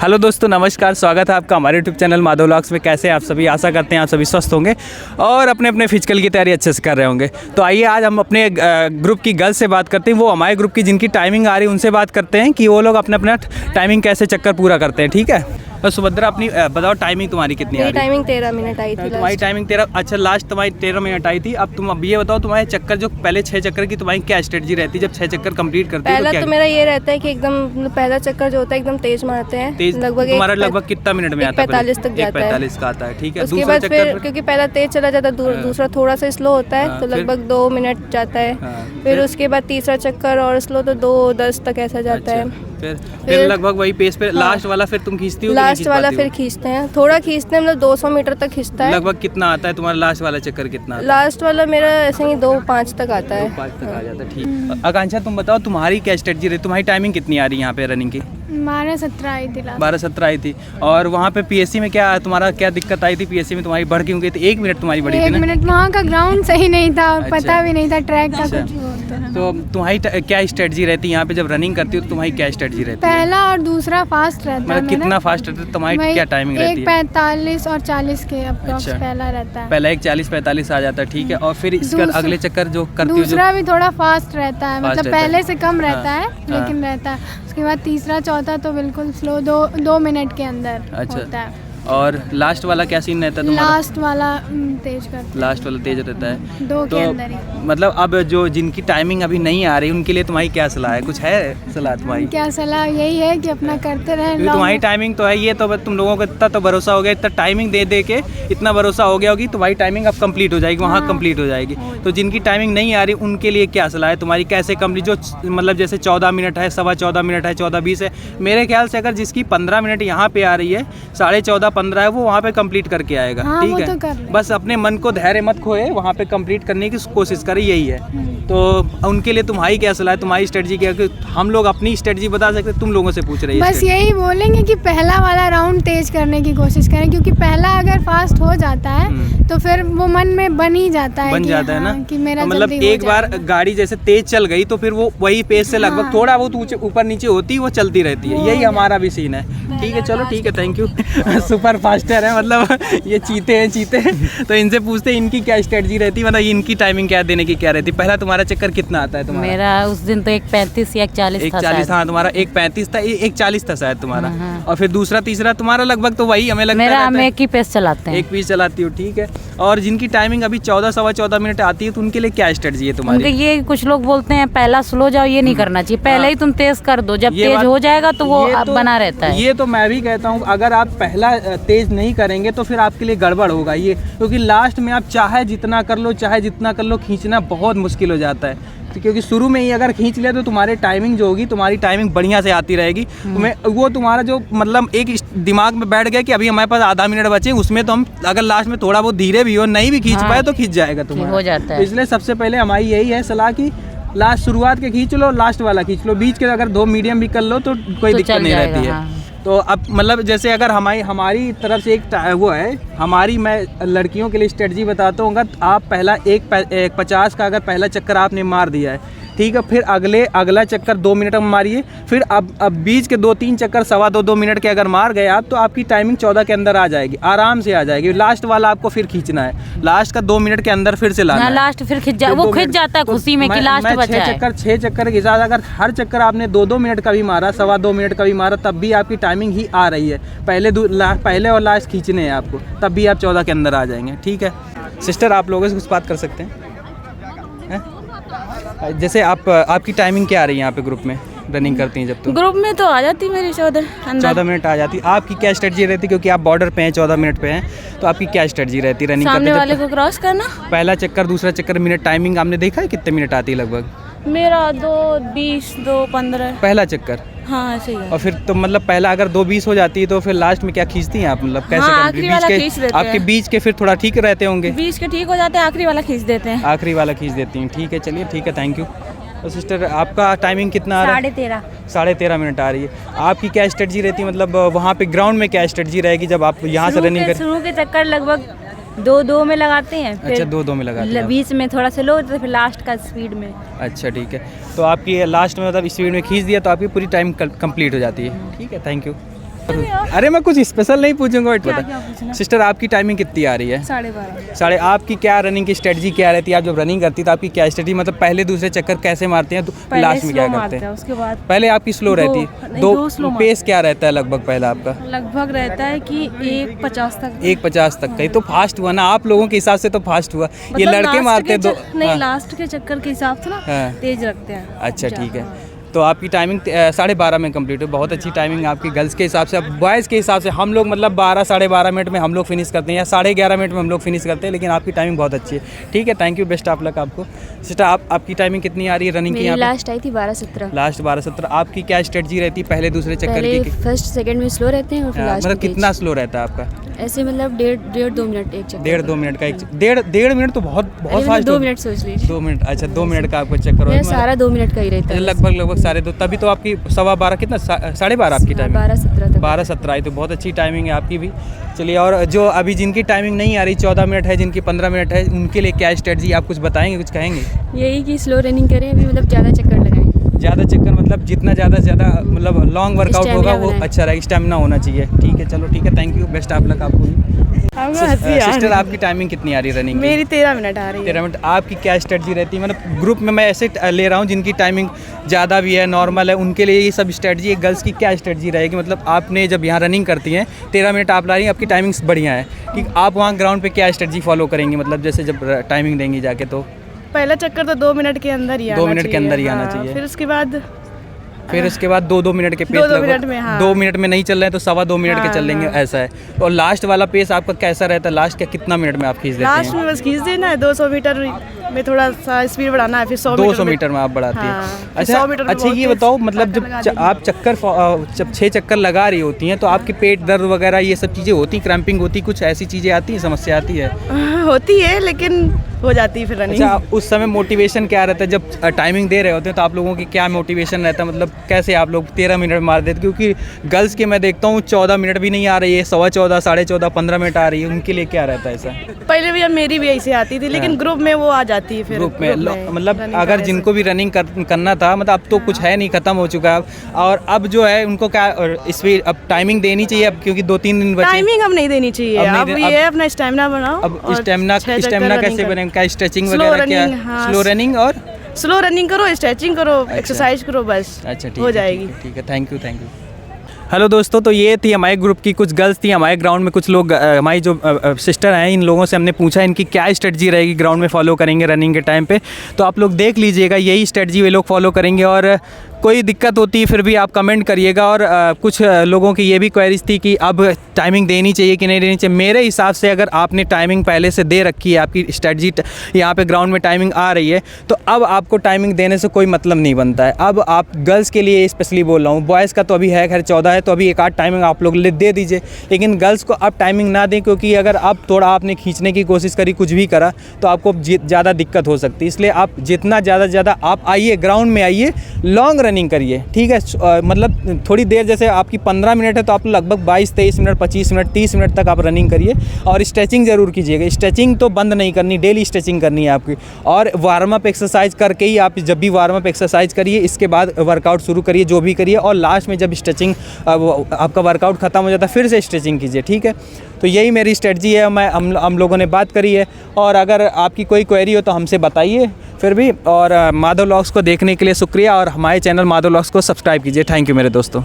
Hello दोस्तों, नमस्कार। स्वागत है आपका हमारे यूट्यूब चैनल माधव व्लॉग्स में। कैसे आप सभी? आशा करते हैं आप सभी स्वस्थ होंगे और अपने अपने फिजिकल की तैयारी अच्छे से कर रहे होंगे। तो आइए आज हम अपने ग्रुप की गर्ल्स से बात करते हैं। वो हमारे ग्रुप की जिनकी टाइमिंग आ रही है उनसे बात करते हैं कि वो लोग अपने अपना टाइमिंग कैसे चक्कर पूरा करते हैं। ठीक है, तो सुभद्रा अपनी बताओ टाइमिंग तुम्हारी कितनी आ रही है? टाइमिंग 13 मिनट आई थी। तुम्हारी टाइमिंग 13? अच्छा, लास्ट तुम्हारी 13 मिनट आई थी। अब तुम ये बताओ तुम्हारे चक्कर जो पहले 6 चक्कर की तुम्हारी क्या स्ट्रेटजी रहती है जब 6 चक्कर कंप्लीट करती है? पहला तो मेरा ये रहता है कि एकदम पहला चक्कर जो होता है एकदम तेज मारते हैं। तेज तुम्हारा लगभग कितना मिनट में आता है? 45 तक जाता है। 45 का आता है। ठीक है, उसके बाद फिर क्योंकि पहला तेज चला जाता है, दूसरा थोड़ा सा स्लो होता है तो लगभग 2 मिनट जाता है। फिर उसके बाद तीसरा चक्कर और स्लो तो 2:10 तक ऐसा जाता है। फिर लगभग वही पेस पे लास्ट वाला फिर तुम खींचती हो? लास्ट वाला फिर खींचते हैं, थोड़ा खींचते हैं, मतलब 200 मीटर तक खींचता है। लगभग कितना आता है तुम्हारा लास्ट वाला चक्कर? कितना? लास्ट वाला मेरा ऐसे ही 2:05 तक आता है। 2:05 तक आ जाता है। ठीक। आकांक्षा तुम बताओ तुम्हारी क्या स्ट्रेटजी रही? तुम्हारी टाइमिंग कितनी आ रही है यहाँ पे रनिंग की? 12:17 आई थी। 12:17 आई थी। और वहाँ पे पीएससी में क्या तुम्हारा क्या दिक्कत आई थी? पीएससी में तुम्हारी बढ़ क्यों गई थी? 1 मिनट तुम्हारी बढ़ी थी ना? 1 मिनट, वहाँ का ग्राउंड सही नहीं था और पता भी नहीं था ट्रैक का कुछ। तो तुम्हारी क्या स्ट्रेटजी रहती है यहाँ पे जब रनिंग करती हो? तो तुम्हारी क्या स्ट्रेटजी रहती है? पहला और दूसरा फास्ट रहता है। मतलब कितना फास्ट रहता है? तुम्हारी क्या टाइमिंग रहती है? 1:45 और 40 के अप्रॉक्स पहला रहता है। पहला 1:40-45 आ जाता है। ठीक है, और फिर इसका अगले चक्कर जो करती हो? दूसरा भी थोड़ा फास्ट रहता है, मतलब पहले से कम रहता है लेकिन रहता है। उसके बाद तीसरा चौथा तो बिल्कुल स्लो, 2 मिनट के अंदर होता है। और लास्ट वाला क्या सीन रहता है तुम्हारा? लास्ट वाला तेज करता है। लास्ट वाला तेज रहता है 2 के अंदर ही। मतलब अब जो जिनकी टाइमिंग अभी नहीं आ रही उनके लिए तुम्हारी क्या सलाह है? कुछ है सलाह तुम्हारी? क्या सलाह? यही है कि अपना करते रहें। तुम्हारी टाइमिंग तो है, ये तो तुम लोगों को इतना तो भरोसा हो गया, इतना टाइमिंग दे दे के इतना भरोसा हो गया होगी तुम्हारी टाइमिंग अब कंप्लीट हो जाएगी, वहाँ कंप्लीट हो जाएगी। तो जिनकी टाइमिंग नहीं आ रही उनके लिए क्या सलाह है तुम्हारी? कैसे कंप्लीट, जो मतलब जैसे 14 मिनट है, 14.25 मिनट है, 14-20 है, मेरे ख्याल से अगर जिसकी 15 मिनट यहाँ पे आ रही है, 14.5-15 है, वो वहाँ पे कंप्लीट करके आएगा। ठीक है, तो बस अपने मन को धैर्य मत खोए, वहाँ पे कंप्लीट करने की कोशिश करें, यही है। तो उनके लिए तुम्हारी क्या सलाह है? तुम्हारी स्ट्रेटजी क्या है? हम लोग अपनी स्ट्रेटजी बता सकते, तुम लोगों से पूछ रही है। बस यही बोलेंगे कि पहला वाला राउंड तेज करने की कोशिश करें, क्योंकि पहला अगर फास्ट हो जाता है तो फिर वो मन में बन ही जाता है, ना कि मेरा तो मतलब एक बार गाड़ी जैसे तेज चल गई तो फिर वो वही पेस से लगभग थोड़ा बहुत ऊपर नीचे होती वो चलती रहती है। यही हमारा भी सीन है। ठीक है, चलो ठीक है, थैंक यू। सुपर फास्टर है, मतलब ये चीते हैं। तो इनसे पूछते हैं इनकी क्या स्ट्रेटजी रहती है, मतलब इनकी टाइमिंग क्या देने की क्या रहती है? पहला तुम्हारा चक्कर कितना आता है तुम्हारा? मेरा उस दिन तो 1:35 या 1:40 था। 1:40, हाँ तुम्हारा 1:35 था, 1:40 था शायद तुम्हारा। और फिर दूसरा तीसरा तुम्हारा लगभग तो वही हमें लगता है। हम एक ही पेस चलाते हैं। एक पीस चलाती हो, ठीक है। और जिनकी टाइमिंग अभी 14-14.25 मिनट आती है तो उनके लिए क्या स्ट्रेटजी है तुम्हारी? उनके ये कुछ लोग बोलते हैं पहला स्लो जाओ, ये नहीं करना चाहिए, पहले ही तुम तेज कर दो, जब तेज हो जाएगा तो वो बना रहता है। ये तो मैं भी कहता हूँ, अगर आप पहला तेज नहीं करेंगे तो फिर आपके लिए गड़बड़ होगा ये, क्योंकि लास्ट में आप चाहे जितना कर लो खींचना बहुत मुश्किल हो जाता है। क्योंकि शुरू में ही अगर खींच लिया तो तुम्हारी टाइमिंग जो होगी, तुम्हारी टाइमिंग बढ़िया से आती रहेगी। वो तुम्हारा जो मतलब एक दिमाग में बैठ गया कि अभी हमारे पास आधा मिनट बचे, उसमें तो हम अगर लास्ट में थोड़ा बहुत धीरे भी हो, नहीं भी खींच पाए तो खींच जाएगा तुम्हारा, हो जाता है। इसलिए सबसे पहले हमारी यही है सलाह कि लास्ट शुरुआत के खींच लो, लास्ट वाला खींच लो, बीच के अगर 2 मीडियम भी कर लो तो कोई दिक्कत नहीं रहती है। तो अब मतलब जैसे अगर हमारी तरफ से एक वो है, मैं लड़कियों के लिए स्ट्रेटजी बताता हूँ। आप पहला 1:50 का अगर पहला चक्कर आपने मार दिया है, ठीक है, फिर अगला चक्कर 2 मिनट में मारिए, फिर अब बीच के 2-3 चक्कर 2.25 मिनट के अगर मार गए आप तो आपकी टाइमिंग 14 के अंदर आ जाएगी, आराम से आ जाएगी। लास्ट वाला आपको फिर खींचना है, लास्ट का 2 मिनट के अंदर फिर से लाना है। लास्ट फिर वो खिंच जाता है खुशी में कि लास्ट बचा है। 6 चक्कर के साथ अगर हर चक्कर आपने 2-2 मिनट का भी मारा, 2.25 मिनट का भी मारा, तब भी आपकी टाइमिंग ही आ रही है। पहले और लास्ट खींचने हैं आपको, तब भी आप 14 के अंदर आ जाएंगे। ठीक है सिस्टर, आप लोगों से कुछ बात कर सकते हैं? जैसे आपकी टाइमिंग क्या आ रही है यहाँ पे ग्रुप में रनिंग करती हैं? जब तो ग्रुप में तो आ जाती मेरी 14 मिनट आ जाती। आपकी क्या स्ट्रेटजी रहती है? क्योंकि आप बॉर्डर पे हैं, 14 मिनट पे हैं, तो आपकी क्या स्ट्रेटजी रहती है रनिंग सामने वाले को क्रॉस करना? पहला चक्कर, दूसरा चक्कर, मिनट टाइमिंग आपने देखा है कितने मिनट आती है लगभग? मेरा 2:20, 2:15 पहला चक्कर। हाँ ऐसे ही है। और फिर तो मतलब पहला अगर 2:20 हो जाती है तो फिर लास्ट में क्या खींचती हैं आप? मतलब कैसे? आखिरी वाला खींच देते हैं। आपके बीच के फिर थोड़ा ठीक रहते होंगे? बीच के ठीक हो जाते हैं, आखिरी वाला खींच देते हैं। आखिरी वाला खींच देती हैं, ठीक है, चलिए ठीक है, थैंक यू। तो सिस्टर आपका टाइमिंग कितना आ रहा है? 13.5 मिनट आ रही है। आपकी क्या स्ट्रेटजी रहती है, मतलब वहाँ पे ग्राउंड में क्या स्ट्रेटजी रहेगी जब आप यहाँ से रनिंग करें? शुरू के चक्कर लगभग 2-2 में लगाते हैं। अच्छा, 2-2 में लगाते हैं। बीच में थोड़ा स्लो तो फिर लास्ट का स्पीड में। अच्छा ठीक है, तो आपकी लास्ट में मतलब स्पीड में खींच दिया तो आपकी पूरी टाइम कंप्लीट हो जाती है। ठीक है, थैंक यू। अरे मैं कुछ स्पेशल नहीं पूछूंगा, वेट बता। सिस्टर आपकी टाइमिंग कितनी आ रही है? 12:30। आपकी क्या रनिंग की स्ट्रेटजी क्या रहती है? आप जब रनिंग करती है तो आपकी क्या स्ट्रेटजी, मतलब पहले दूसरे चक्कर कैसे मारते हैं तो लास्ट में क्या करते हैं? उसके बाद पहले आपकी स्लो रहती है, दो पेस क्या रहता है लगभग पहला आपका? लगभग रहता है कि 1:50 तक। 1:50 तक का ही तो फास्ट हुआ ना, आप लोगों के हिसाब से तो फास्ट हुआ। ये लड़के मारते हैं दो नहीं, लास्ट के चक्कर के हिसाब से ना तेज रखते हैं। अच्छा ठीक है, तो आपकी टाइमिंग 12:30 में कंप्लीट है। बहुत अच्छी टाइमिंग है आपकी गर्ल्स के हिसाब से। अब बॉयज़ के हिसाब से हम लोग मतलब 12 साढ़े 12 मिनट में हम लोग फिनिश करते हैं या 11:30 मिनट में हम लोग फिनिश करते हैं, लेकिन आपकी टाइमिंग बहुत अच्छी है। ठीक है, thank you, best of luck आपको। सिस्टर आपकी टाइमिंग कितनी आ रही है रनिंग की? लास्ट आई थी 12:17। लास्ट 12:17। आपकी क्या स्ट्रेटजी रहती है पहले दूसरे चक्कर की? फर्स्ट सेकंड में स्लो रहते हैं और फिर लास्ट मतलब कितना स्लो रहता है आपका? ऐसे मतलब 1.5-2 मिनट एक चक्कर। 1.5-2 मिनट का एक 1.5 मिनट तो बहुत फास्ट। 2 मिनट सोच लीजिए। 2 मिनट, अच्छा 2 मिनट का आपको चक्कर मेरा सारा 2 मिनट का ही रहता है लगभग साढ़े 2। तभी तो आपकी 12:15 कितना 12:30 आपकी टाइमिंग? 12:17 तक। 12:17 आई तो बहुत अच्छी टाइमिंग है आपकी भी। चलिए, और जो अभी जिनकी टाइमिंग नहीं आ रही 14 मिनट है, जिनकी 15 मिनट है, उनके लिए क्या स्ट्रेटजी आप कुछ बताएंगे, कुछ कहेंगे? यही कि स्लो रनिंग करें अभी, मतलब ज़्यादा चक्कर लगाएं। ज़्यादा चक्कर मतलब जितना ज़्यादा से ज़्यादा मतलब लॉन्ग वर्कआउट होगा वो अच्छा रहेगा, स्टेमिना होना चाहिए। ठीक है, चलो ठीक है, thank you, best of luck आपको भी। सिस्टर आपकी टाइमिंग कितनी आ रही है रनिंग? मेरी 13 मिनट आ रही है। 13 मिनट। आपकी क्या स्ट्रेटजी रहती है? मतलब ग्रुप में मैं ऐसे ले रहा हूँ जिनकी टाइमिंग ज़्यादा भी है, नॉर्मल है, उनके लिए ये सब स्ट्रेटजी है। गर्ल्स की क्या स्ट्रेटजी रहेगी? मतलब आपने जब यहाँ रनिंग करती हैं 13 मिनट आप ला रही हैं, आपकी टाइमिंग्स बढ़िया है, ठीक, आप वहाँ ग्राउंड पे क्या स्ट्रेटजी फॉलो करेंगी? मतलब जैसे जब टाइमिंग देंगी जाके तो पहला चक्कर तो 2 मिनट के अंदर ही 2 मिनट के अंदर ही आना चाहिए। फिर उसके बाद 2 मिनट के पेस, 2 मिनट में, हाँ। 2 मिनट में नहीं चल रहे हैं तो 2.25 मिनट के चल लेंगे, ऐसा है। और लास्ट वाला पेस आपका कैसा रहता है? लास्ट क्या कितना मिनट में आप खींच देते हैं? लास्ट में बस खींच देना है, 200 मीटर में थोड़ा सा स्पीड बढ़ाना है, फिर 200 मीटर में आप बढ़ाते हैं। अच्छा, 100 मीटर में अच्छा ये बताओ, मतलब जब आप जब 6 चक्कर लगा रही होती हैं तो आपके पेट दर्द वगैरह ये सब चीज़ें होती, क्रैम्पिंग होती, कुछ ऐसी चीज़ें आती हैं, समस्या आती है? होती है, लेकिन हो जाती है फिर रनिंग। अच्छा, उस समय मोटिवेशन क्या रहता है जब टाइमिंग दे रहे होते हैं तो आप लोगों की क्या मोटिवेशन रहता है? मतलब कैसे आप लोग 13 मिनट मार देते? क्योंकि गर्ल्स के मैं देखता हूँ 14 मिनट भी नहीं आ रही है, 14.25, 14.5, 15 मिनट आ रही है, उनके लिए क्या रहता है ऐसा? पहले भी मेरी भी ऐसे आती थी, लेकिन ग्रुप में वो आ जाती है फिर। ग्रुप में मतलब अगर जिनको भी रनिंग करना था, मतलब अब तो कुछ है नहीं, खत्म हो चुका है और अब जो है उनको क्या इसमें अब टाइमिंग देनी चाहिए अब, क्योंकि 2-3 दिन बचे। टाइमिंग अब नहीं देनी चाहिए, अब ये है अपना स्टैमिना बनाओ। अब स्टेमिना कैसे बनेगा? क्या स्ट्रेचिंग वगैरह, क्या स्लो रनिंग और स्लो रनिंग करो, स्ट्रेचिंग करो, एक्सरसाइज करो, बस अच्छा हो जाएगी। ठीक है, थैंक यू। हेलो दोस्तों, तो ये थी हमारे ग्रुप की कुछ गर्ल्स थी हमारे ग्राउंड में। कुछ लोग हमारी जो सिस्टर हैं, इन लोगों से हमने पूछा इनकी क्या स्ट्रेटजी रहेगी ग्राउंड में फॉलो करेंगे रनिंग के टाइम पे। तो आप लोग देख लीजिएगा, यही स्ट्रेटजी वे लोग फॉलो करेंगे। और कोई दिक्कत होती है फिर भी आप कमेंट करिएगा। और कुछ लोगों की ये भी क्वेरीज थी कि अब टाइमिंग देनी चाहिए कि नहीं देनी चाहिए। मेरे हिसाब से अगर आपने टाइमिंग पहले से दे रखी है, आपकी स्ट्रेटजी यहाँ पे ग्राउंड में टाइमिंग आ रही है, तो अब आपको टाइमिंग देने से कोई मतलब नहीं बनता है। अब आप गर्ल्स के लिए स्पेशली बोल रहा हूँ, बॉयज़ का तो अभी है खैर 14 है, तो अभी एक आध टाइमिंग आप लोग दे दीजिए, लेकिन गर्ल्स को अब टाइमिंग ना दें, क्योंकि अगर आप थोड़ा आपने खींचने की कोशिश करी, कुछ भी करा, तो आपको ज़्यादा दिक्कत हो सकती है। इसलिए आप जितना ज़्यादा आप आइए, ग्राउंड में आइए, लॉन्ग रनिंग करिए, ठीक है। मतलब थोड़ी देर, जैसे आपकी 15 मिनट है तो आप लगभग 22-23 मिनट, 25 मिनट, 30 मिनट तक आप रनिंग करिए। और स्ट्रेचिंग ज़रूर कीजिएगा, स्ट्रेचिंग तो बंद नहीं करनी, डेली स्ट्रेचिंग करनी है आपकी। और वार्म अप एक्सरसाइज करके ही आप जब भी वार्म अप एक्सरसाइज करिए, इसके बाद वर्कआउट शुरू करिए, जो भी करिए, और लास्ट में जब स्ट्रेचिंग आपका वर्कआउट ख़त्म हो जाता है फिर से स्ट्रेचिंग कीजिए, ठीक है। तो यही मेरी स्ट्रेटजी है, हम लोगों ने बात करी है। और अगर आपकी कोई क्वेरी हो तो हमसे बताइए फिर भी। और माधव व्लॉग्स को देखने के लिए शुक्रिया, और हमारे चैनल माधव व्लॉग्स को सब्सक्राइब कीजिए। थैंक यू मेरे दोस्तों।